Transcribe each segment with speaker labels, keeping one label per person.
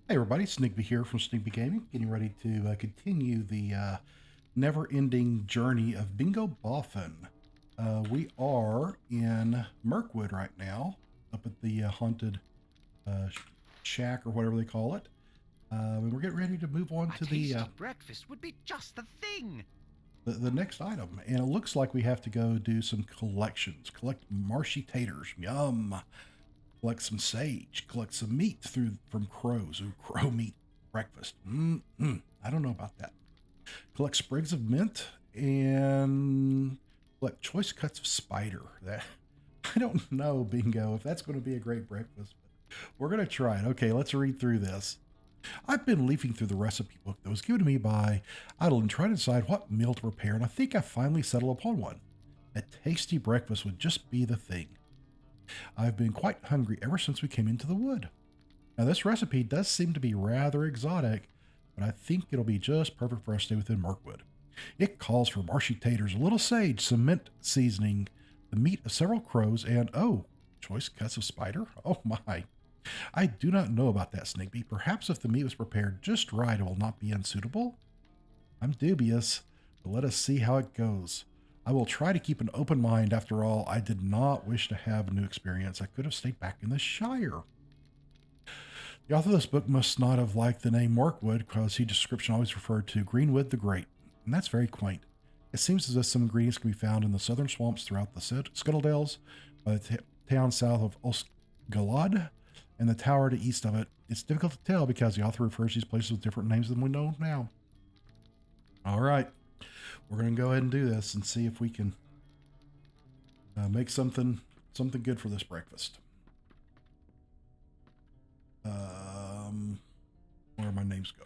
Speaker 1: Hey everybody, Snigby here from Snigby Gaming, getting ready to continue the never-ending journey of Bingo Boffin. We are in Mirkwood right now, up at the haunted uh, sh- shack or whatever they call it. And we're getting ready to move on
Speaker 2: A
Speaker 1: to the,
Speaker 2: tasty breakfast would be just the thing.
Speaker 1: the next item. And it looks like we have to go do some collections. Collect marshy taters, yum. Collect some sage. Collect some meat from crows. Ooh, crow meat breakfast. I don't know about that. Collect sprigs of mint and collect choice cuts of spider. That I don't know, Bingo, if that's going to be a great breakfast, but we're going to try it. Okay, let's read through this. I've been leafing through the recipe book that was given to me by Idle trying to decide what meal to prepare, and I think I finally settled upon one. A tasty breakfast would just be the thing. I've been quite hungry ever since we came into the wood. Now, this recipe does seem to be rather exotic, but I think it'll be just perfect for us to stay within Mirkwood. It calls for marshy taters, a little sage, some mint seasoning, the meat of several crows, and oh, choice cuts of spider? Oh my. I do not know about that, Snakebeak. Perhaps if the meat was prepared just right, it will not be unsuitable? I'm dubious, but let us see how it goes. I will try to keep an open mind. After all, I did not wish to have a new experience. I could have stayed back in the Shire. The author of this book must not have liked the name Morkwood because his description always referred to Greenwood the Great, and that's very quaint. It seems as if some ingredients can be found in the southern swamps throughout the Scuttledales, by the town south of Osgalad, and the tower to east of it. It's difficult to tell because the author refers to these places with different names than we know now. All right, we're going to go ahead and do this and see if we can make something good for this breakfast. Where my names go?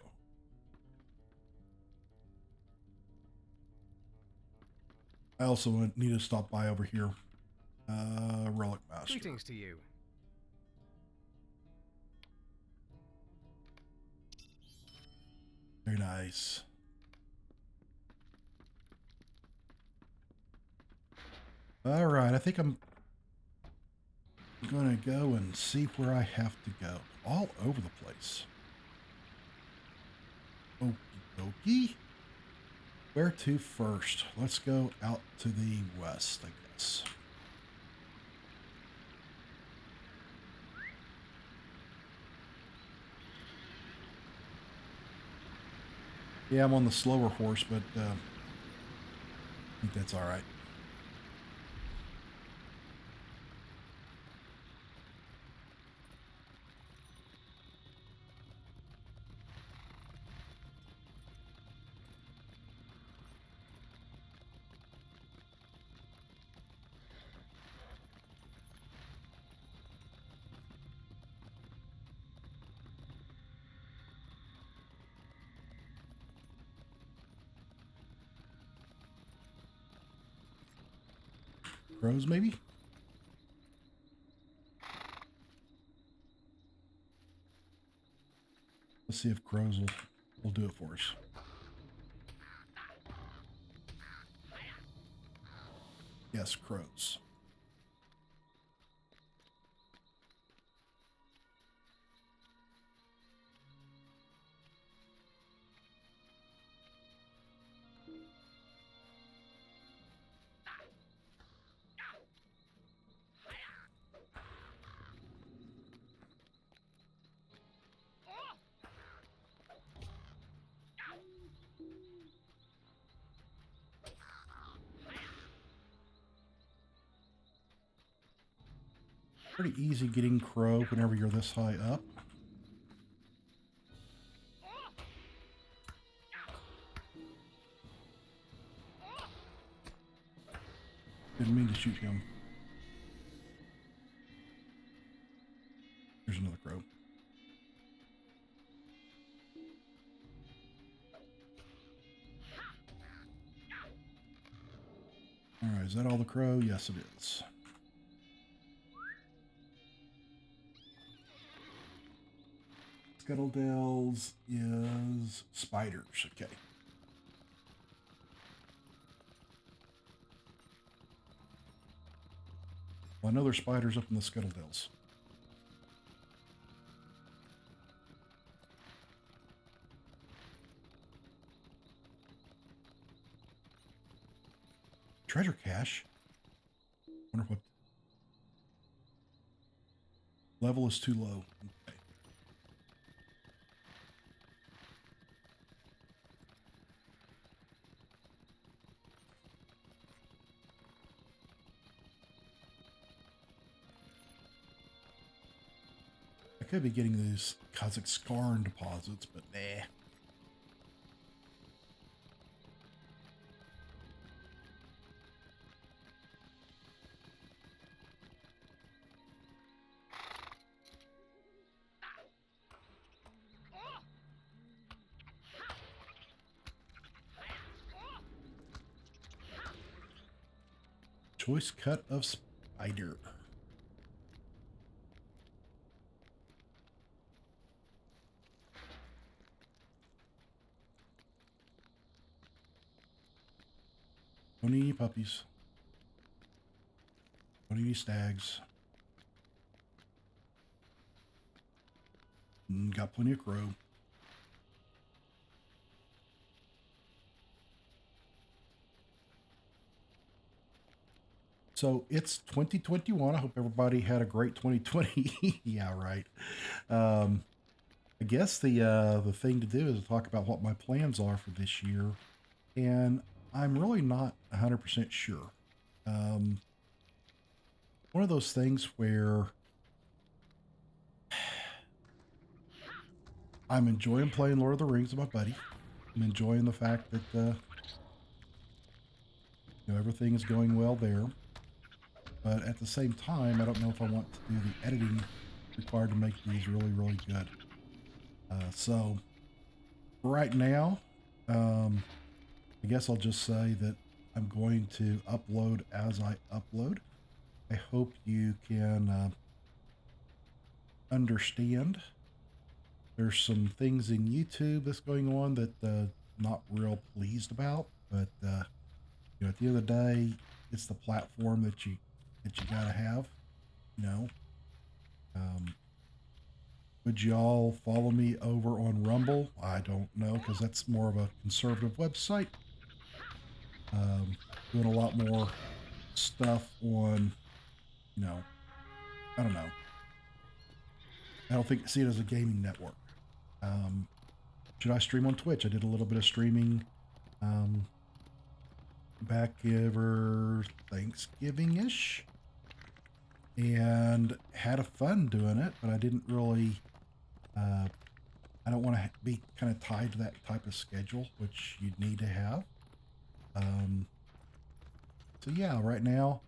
Speaker 1: I also need to stop by over here. Relic Master.
Speaker 2: Greetings to you.
Speaker 1: Very nice. All right, I think I'm gonna go and see where I have to go. All over the place. Okie dokie. Where to first? Let's go out to the west, I guess. Yeah, I'm on the slower horse, but I think that's all right. Crows, maybe? Let's see if crows will do it for us. Yes, crows. Pretty easy getting crow whenever you're this high up. Didn't mean to shoot him. There's another crow. All right, is that all the crow? Yes, it is. Scuttledales is spiders. Okay. Well, I know there's spiders up in the Scuttledales. treasure cache. Wonder what level is too low. Okay. I could be getting these Kazakhstan deposits, but nah. Choice cut of spider. Don't need any puppies. Don't need any stags. Got plenty of crow. So it's 2021. I hope everybody had a great 2020. Yeah, right. I guess the thing to do is to talk about what my plans are for this year, and I'm really not 100% sure. Um, One of those things where I'm enjoying playing Lord of the Rings with my buddy. I'm enjoying the fact that everything is going well there. But at the same time, I don't know if I want to do the editing required to make these really, really good. So right now, I guess I'll just say that I'm going to upload as I upload. I hope you can understand. There's some things in YouTube that's going on that not real pleased about, but at the end of the day, it's the platform that you gotta have. You know, um, would y'all follow me over on Rumble? I don't know because that's more of a conservative website. Doing a lot more stuff on, you know, I don't know. I don't see it as a gaming network. Um, should I stream on Twitch? I did a little bit of streaming um, back over Thanksgiving-ish and had a fun doing it, but I didn't really, I don't want to be kind of tied to that type of schedule, which you'd need to have. So yeah, right now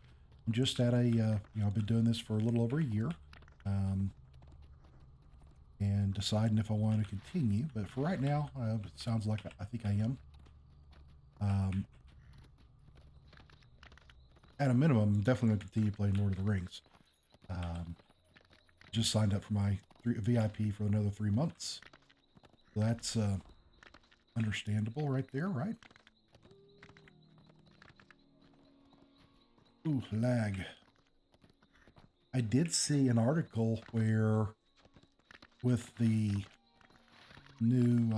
Speaker 1: I'm just at I've been doing this for a little over a year. And deciding if I want to continue. But for right now, it sounds like I think I am. At a minimum, I'm definitely going to continue playing Lord of the Rings. Just signed up for my VIP for another 3 months. So that's understandable right there, right? Ooh, lag. I did see an article where with the new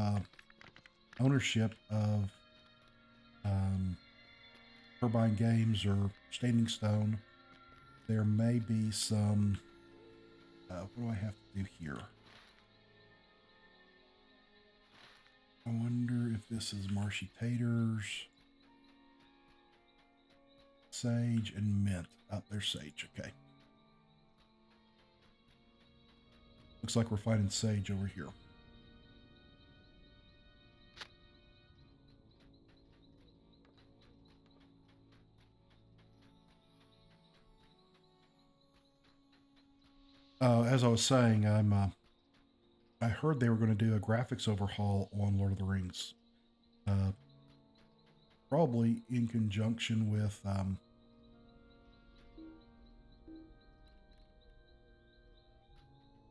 Speaker 1: ownership of Turbine Games or Standing Stone, there may be some, what do I have to do here? I wonder if this is marshy taters, sage, and mint. Oh, there's sage, okay. Looks like we're finding sage over here. As I was saying, I heard they were going to do a graphics overhaul on Lord of the Rings. Probably in conjunction with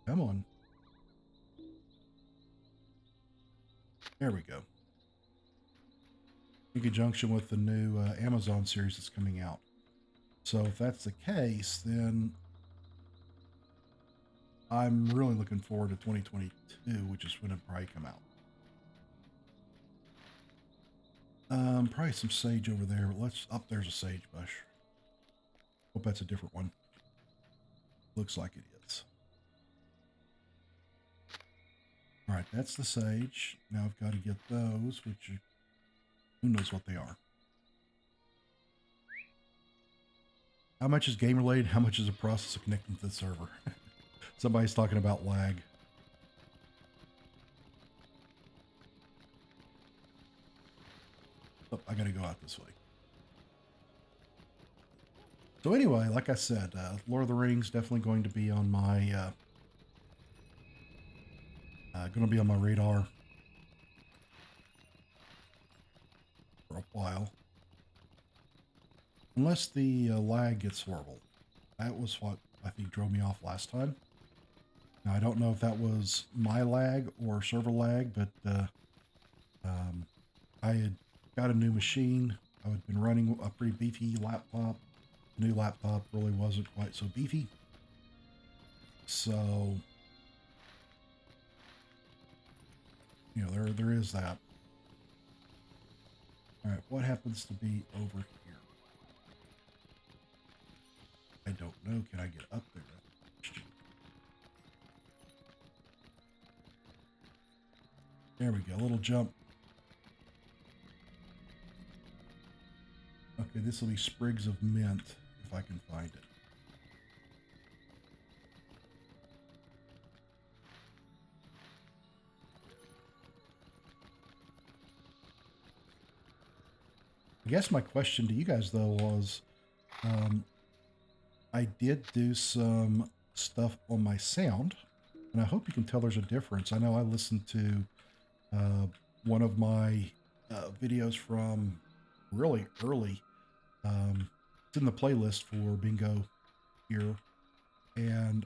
Speaker 1: come on. There we go. In conjunction with the new Amazon series that's coming out. So if that's the case, then I'm really looking forward to 2022, which is when it probably come out. Probably some sage over there, but let's up. There's a sage bush. Hope that's a different one. Looks like it is. All right, that's the sage. Now I've got to get those, which who knows what they are. How much is game related? How much is the process of connecting to the server? Somebody's talking about lag. Oh, I gotta go out this way. So anyway, like I said, Lord of the Rings definitely going to be on my radar for a while, unless the lag gets horrible. That was what I think drove me off last time. Now I don't know if that was my lag or server lag, but I had got a new machine. I had been running a pretty beefy laptop. New laptop really wasn't quite so beefy. So, you know, there is that. All right, what happens to be over here? I don't know. Can I get up there? There we go. A little jump. Okay, this will be sprigs of mint if I can find it. I guess my question to you guys though was, I did do some stuff on my sound, and I hope you can tell there's a difference. I know I listened to one of my videos from really early. It's in the playlist for Bingo here, and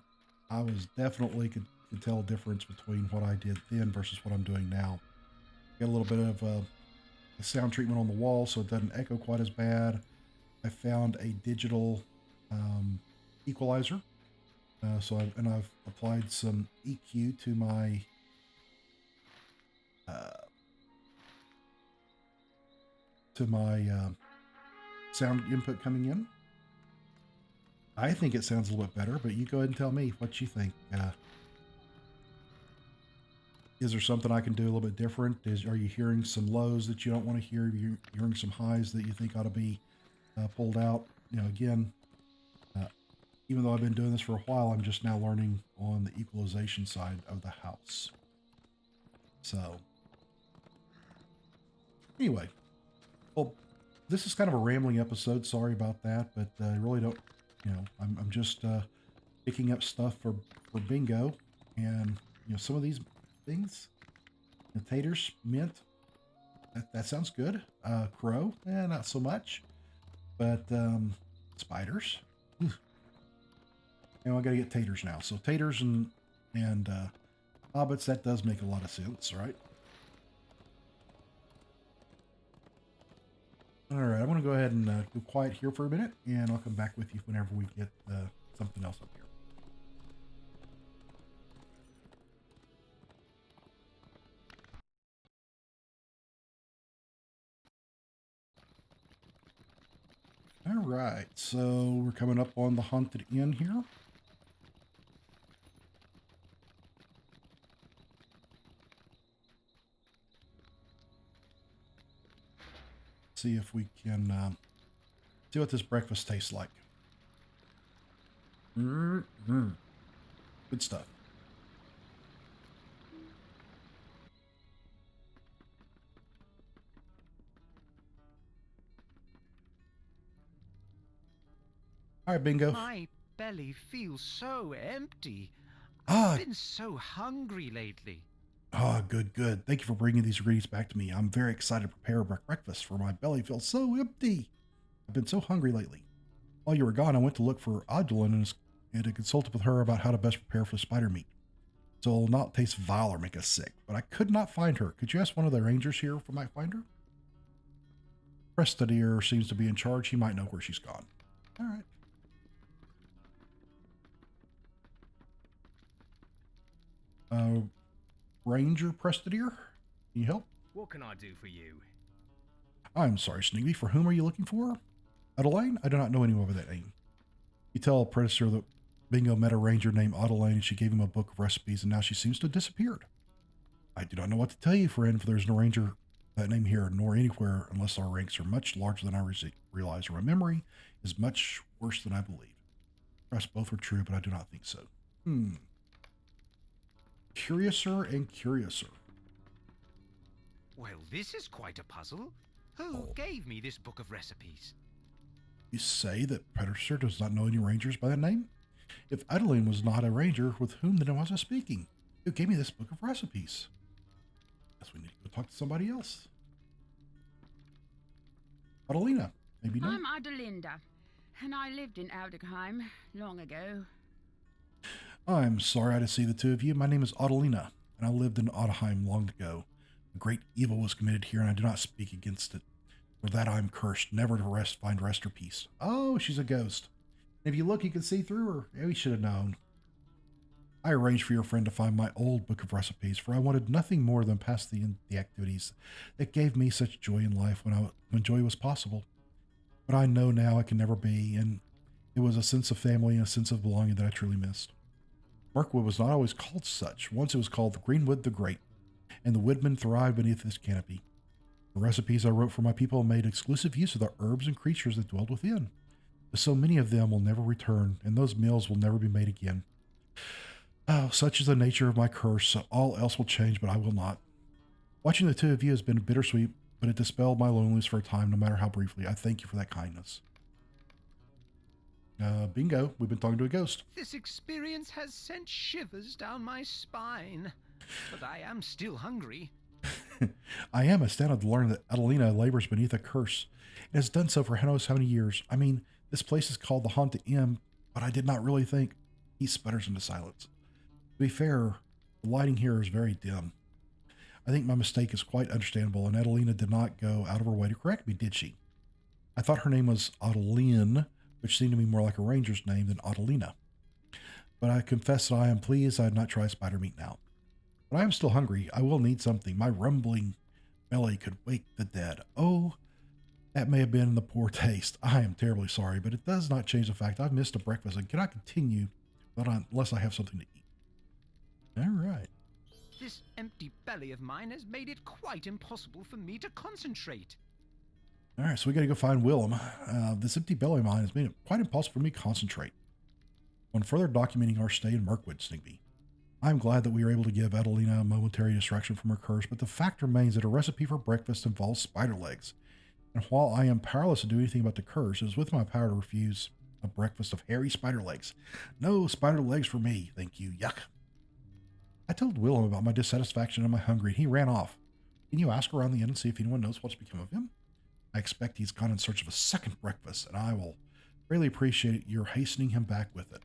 Speaker 1: I was definitely could tell a difference between what I did then versus what I'm doing now. Got a little bit of a sound treatment on the wall so it doesn't echo quite as bad. I found a digital equalizer, I've applied some EQ to my sound input coming in. I think it sounds a little bit better, but you go ahead and tell me what you think. Is there something I can do a little bit different? Are you hearing some lows that you don't want to hear? You're hearing some highs that you think ought to be pulled out? You know, again, even though I've been doing this for a while, I'm just now learning on the equalization side of the house. So, anyway, well, this is kind of a rambling episode. Sorry about that, but I really don't, you know, I'm just picking up stuff for bingo, and you know, some of these things, the taters, mint, that sounds good. Crow, not so much, but spiders. And I gotta get taters now. So taters and hobbits, that does make a lot of sense, right? All right, I'm going to go ahead and go quiet here for a minute, and I'll come back with you whenever we get something else up here. All right, so we're coming up on the haunted inn here. See if we can see what this breakfast tastes like. Mm-hmm. Good stuff. All right, bingo.
Speaker 2: My belly feels so empty.
Speaker 1: Ah,
Speaker 2: I've been so hungry lately.
Speaker 1: good, good. Thank you for bringing these ingredients back to me. I'm very excited to prepare breakfast, for my belly feels so empty. I've been so hungry lately. While you were gone, I went to look for Odulin and consulted with her about how to best prepare for spider meat, so it'll not taste vile or make us sick. But I could not find her. Could you ask one of the rangers here if I might find her? Prestadier seems to be in charge. He might know where she's gone. All right. Ranger Prestadier, can you help?
Speaker 3: What can I do for you?
Speaker 1: I'm sorry, Sneaky. For whom are you looking for? Adeline? I do not know anyone by that name. You tell Predator that Bingo met a ranger named Adeline and she gave him a book of recipes and now she seems to have disappeared. I do not know what to tell you, friend, for there's no ranger that name here nor anywhere unless our ranks are much larger than I realize or my memory is much worse than I believe. Perhaps both are true, but I do not think so. Curiouser and curiouser.
Speaker 2: Well, this is quite a puzzle. Who gave me this book of recipes?
Speaker 1: You say that Predator does not know any rangers by that name? If Adeline was not a ranger, with whom then was I speaking? Who gave me this book of recipes? Guess we need to go talk to somebody else. Adelina, maybe not.
Speaker 3: I'm Adelinda, and I lived in Aldegheim long ago.
Speaker 1: I'm sorry to see the two of you. My name is Adelina, and I lived in Adelheim long ago. A great evil was committed here, and I do not speak against it. For that I am cursed, never to find rest or peace. Oh, she's a ghost. If you look, you can see through her. Yeah, we should have known. I arranged for your friend to find my old book of recipes, for I wanted nothing more than pass the activities that gave me such joy in life when joy was possible. But I know now it can never be, and it was a sense of family and a sense of belonging that I truly missed. Mirkwood was not always called such. Once it was called the Greenwood the Great, and the woodmen thrived beneath its canopy. The recipes I wrote for my people made exclusive use of the herbs and creatures that dwelled within. But so many of them will never return, and those meals will never be made again. Oh, such is the nature of my curse, so all else will change, but I will not. Watching the two of you has been bittersweet, but it dispelled my loneliness for a time, no matter how briefly. I thank you for that kindness. Bingo, we've been talking to a ghost.
Speaker 2: This experience has sent shivers down my spine. But I am still hungry.
Speaker 1: I am astounded to learn that Adelina labors beneath a curse. It has done so for who knows how many years. I mean, this place is called the Haunted Inn, but I did not really think. He sputters into silence. To be fair, the lighting here is very dim. I think my mistake is quite understandable, and Adelina did not go out of her way to correct me, did she? I thought her name was Adeline, which seemed to me more like a ranger's name than Adelina. But I confess that I am pleased I had not tried spider meat now. But I am still hungry. I will need something. My rumbling belly could wake the dead. Oh, that may have been the poor taste. I am terribly sorry, but it does not change the fact I've missed a breakfast and cannot continue unless I have something to eat. All right.
Speaker 2: This empty belly of mine has made it quite impossible for me to concentrate.
Speaker 1: All right, so we got to go find Willem. This empty belly of mine has made it quite impossible for me to concentrate. On further documenting our stay in Mirkwood, Sneaky, I'm glad that we were able to give Adelina a momentary distraction from her curse, but the fact remains that a recipe for breakfast involves spider legs. And while I am powerless to do anything about the curse, it is with my power to refuse a breakfast of hairy spider legs. No spider legs for me, thank you. Yuck. I told Willem about my dissatisfaction and my hunger, and he ran off. Can you ask around the inn and see if anyone knows what's become of him? I expect he's gone in search of a second breakfast, and I will really appreciate your hastening him back with it.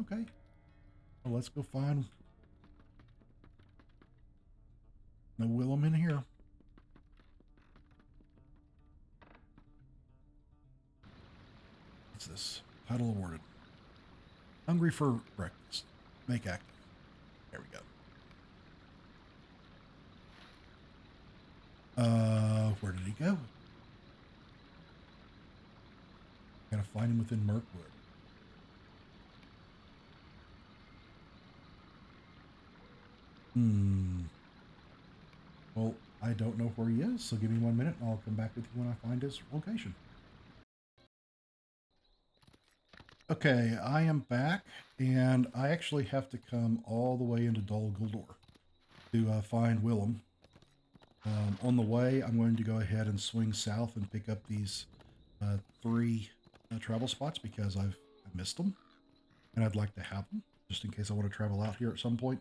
Speaker 1: Okay. Well, let's go find... No Willem in here. What's this? Title awarded. Hungry for breakfast. Make active. There we go. Where did he go? Gotta find him within Mirkwood. Well, I don't know where he is, so give me 1 minute and I'll come back with you when I find his location. Okay, I am back, and I actually have to come all the way into Dol Guldur to find Willem. On the way, I'm going to go ahead and swing south and pick up these 3 travel spots because I've missed them, and I'd like to have them just in case I want to travel out here at some point.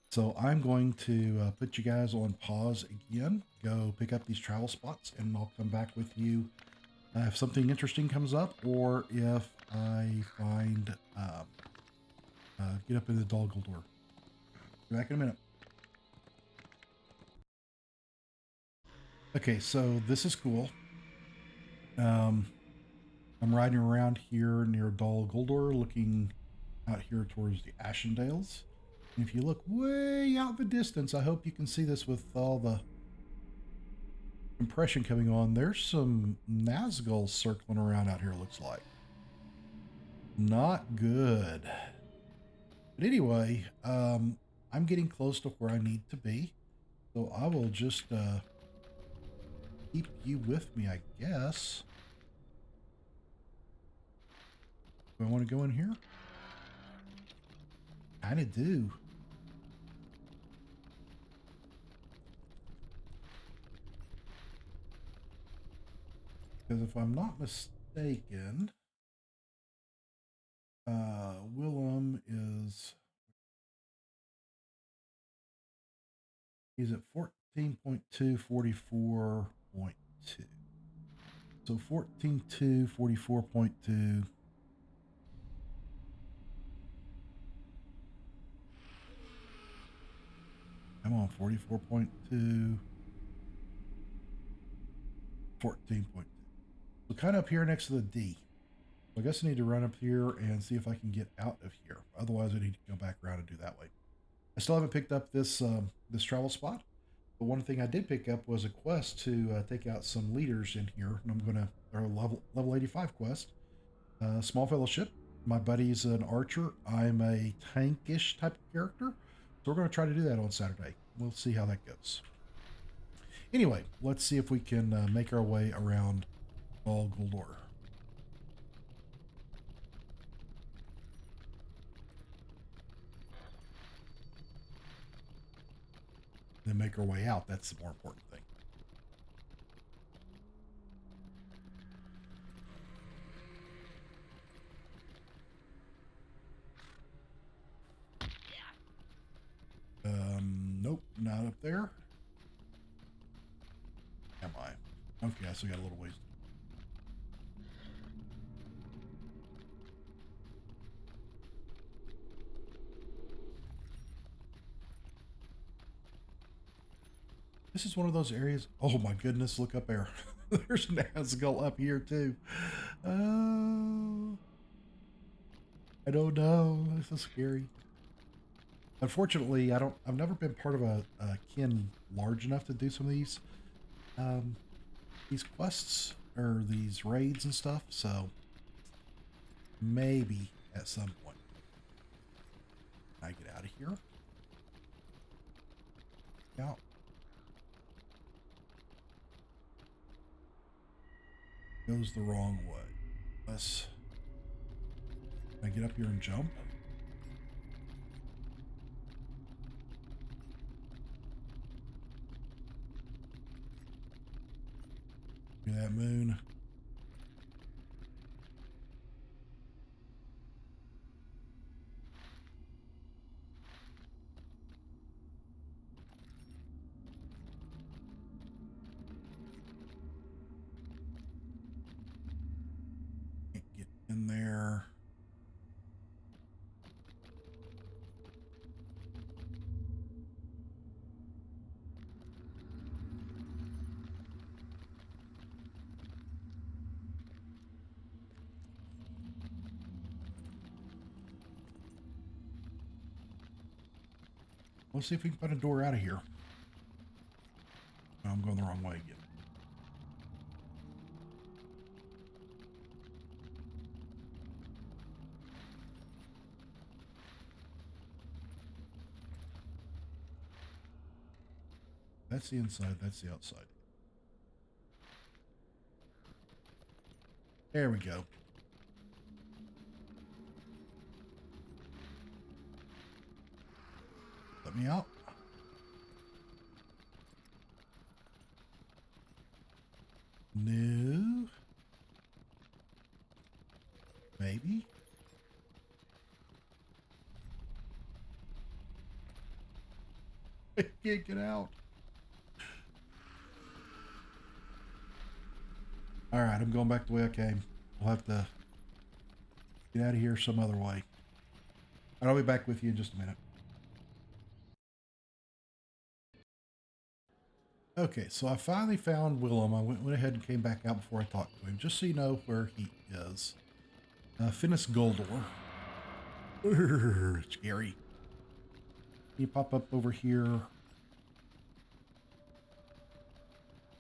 Speaker 1: So I'm going to put you guys on pause again, go pick up these travel spots, and I'll come back with you if something interesting comes up, or if I find, get up into the Dol Guldur. Be back in a minute. Okay, so this is cool. I'm riding around here near Dol Guldur, looking out here towards the Ashendales. And if you look way out in the distance, I hope you can see this with all the impression coming on. There's some Nazguls circling around out here, looks like. Not good. But anyway, I'm getting close to where I need to be. So I will just keep you with me, I guess. Do I want to go in here? Kinda do. Because if I'm not mistaken, Willem he's at 14.244.2. So 14.244.2. I'm on 44.2. 14.2. So kind of up here next to the D. So I guess I need to run up here and see if I can get out of here. Otherwise, I need to go back around and do that way. I still haven't picked up this this travel spot. But one thing I did pick up was a quest to take out some leaders in here. And I'm going to, or a level 85 quest. Small fellowship. My buddy's an archer. I'm a tankish type of character. So we're going to try to do that on Saturday. We'll see how that goes. Anyway, let's see if we can make our way around Bal Guldor. Then make our way out. That's the more important thing. Nope, not up there. Am I? Okay, so we got a little ways. This is one of those areas. Oh my goodness, look up there. There's Nazgul up here too. Oh, I don't know. This is scary. Unfortunately, I've never been part of a kin large enough to do some of these quests or these raids and stuff. So maybe at some point I get out of here. Out. Goes the wrong way. Can I get up here and jump? Look at that moon. Can't get in there. Let's see if we can find a door out of here. Oh, I'm going the wrong way again. That's the inside, that's the outside. There we go. Let me out. No. Maybe. I can't get out. All right, I'm going back the way I came. We'll have to get out of here some other way. And I'll be back with you in just a minute. Okay, so I finally found Willem. I went ahead and came back out before I talked to him, just so you know where he is. Finis Guldor. Scary. You pop up over here.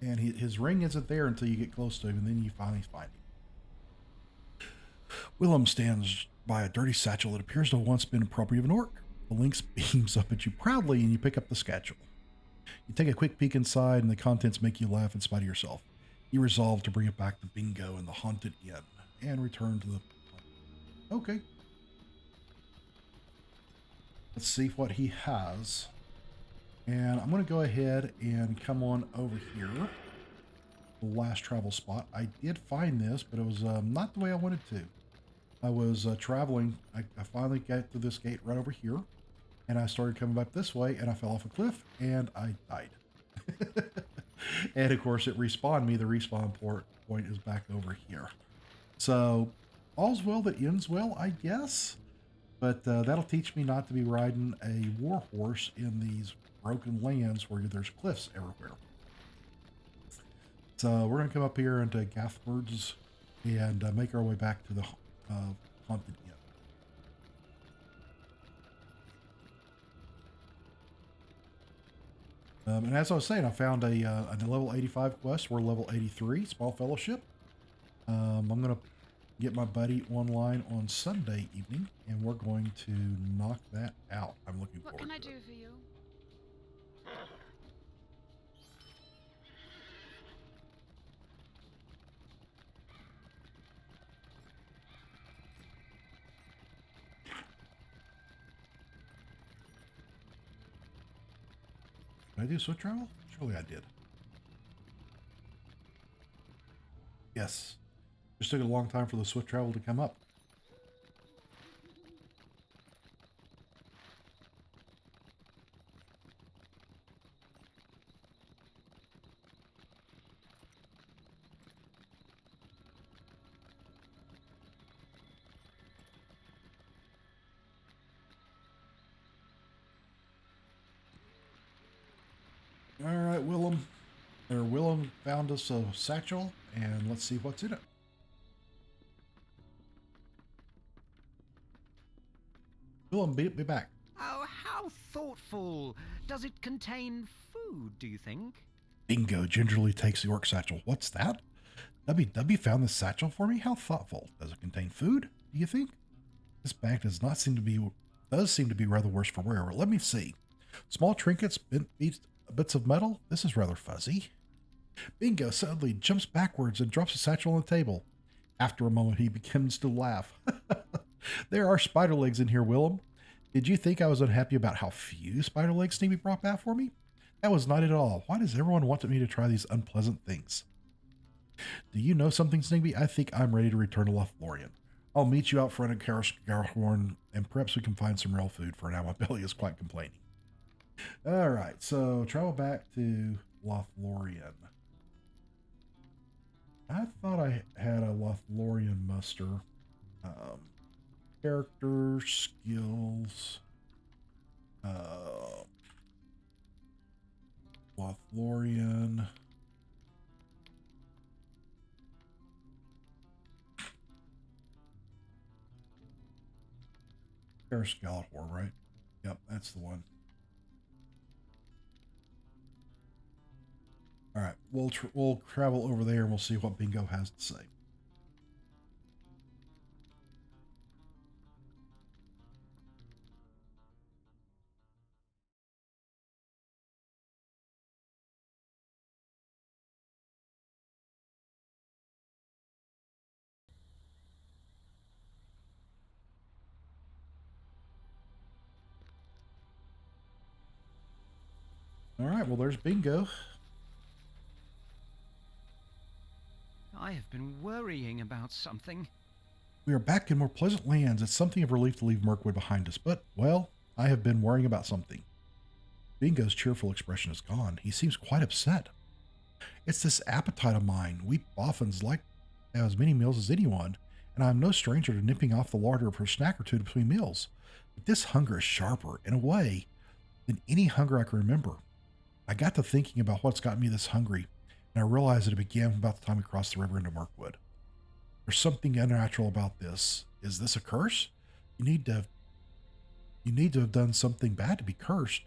Speaker 1: And his ring isn't there until you get close to him, and then you finally find him. Willem stands by a dirty satchel that appears to have once been the property of an orc. The lynx beams up at you proudly, and you pick up the satchel. You take a quick peek inside, and the contents make you laugh in spite of yourself. You resolve to bring it back to Bingo in the haunted inn, and return to the... Okay. Let's see what he has. And I'm going to go ahead and come on over here. The last travel spot. I did find this, but it was not the way I wanted to. I was traveling. I finally got to this gate right over here. And I started coming back this way, and I fell off a cliff, and I died. And of course, it respawned me. The respawn point is back over here. So, all's well that ends well, I guess. But that'll teach me not to be riding a war horse in these broken lands where there's cliffs everywhere. So we're going to come up here into Gathward's and make our way back to the haunted inn. And as I was saying, I found a level 85 quest. We're level 83, Small Fellowship. I'm going to get my buddy online on Sunday evening, and we're going to knock that out. I'm looking forward to it.
Speaker 3: What can I do for you?
Speaker 1: Did I do swift travel? Surely I did. Yes. Just took a long time for the swift travel to come up. All right, Willem found us a satchel, and let's see what's in it. Willem, be back.
Speaker 2: Oh, how thoughtful. Does it contain food, do you think?
Speaker 1: Bingo gingerly takes the orc satchel. What's that? WW found this satchel for me? How thoughtful. Does it contain food, do you think? This bag does seem to be rather worse for wear. Let me see. Small trinkets, bits of metal. This is rather fuzzy. Bingo suddenly jumps backwards and drops the satchel on the table. After a moment, he begins to laugh. There are spider legs in here, Willem. Did you think I was unhappy about how few spider legs Sneeby brought back for me? That was not at all. Why does everyone want me to try these unpleasant things? Do you know something, Sneeby? I think I'm ready to return to Lothlorien. I'll meet you out front of Garhorn, and perhaps we can find some real food for now. My belly is quite complaining. All right, so travel back to Lothlorien. I thought I had a Lothlorien muster. Character, skills, Lothlorien. There's Skeletor, right? Yep, that's the one. All right, we'll travel over there and we'll see what Bingo has to say. All right, well, there's Bingo.
Speaker 2: I have been worrying about something.
Speaker 1: We are back in more pleasant lands. It's something of relief to leave Mirkwood behind us, but, well, I have been worrying about something. Bingo's cheerful expression is gone. He seems quite upset. It's this appetite of mine. We Boffins like to have as many meals as anyone, and I'm no stranger to nipping off the larder for a snack or two between meals. But this hunger is sharper, in a way, than any hunger I can remember. I got to thinking about what's got me this hungry, and I realized that it began about the time we crossed the river into Mirkwood. There's something unnatural about this. Is this a curse? You need to have done something bad to be cursed.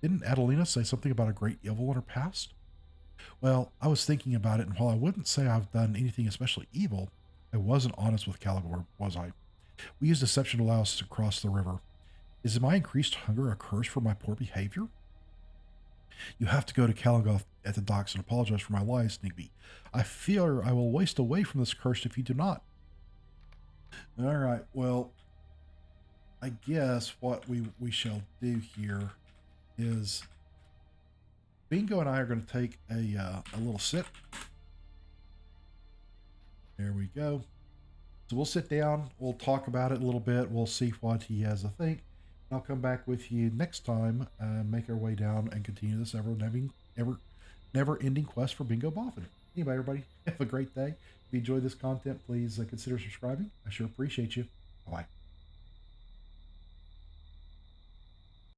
Speaker 1: Didn't Adelina say something about a great evil in her past? Well, I was thinking about it, and while I wouldn't say I've done anything especially evil, I wasn't honest with Caligor, was I? We used deception to allow us to cross the river. Is my increased hunger a curse for my poor behavior? You have to go to Caligor at the docks and apologize for my lies, Sneakby. I fear I will waste away from this curse if you do not. All right, well, I guess what we shall do here is Bingo and I are going to take a little sip. There we go. So we'll sit down. We'll talk about it a little bit. We'll see what he has to think. I'll come back with you next time and make our way down and continue this never-ending quest for Bingo Boffin. Anyway, everybody, have a great day. If you enjoyed this content, please consider subscribing. I sure appreciate you. Bye-bye.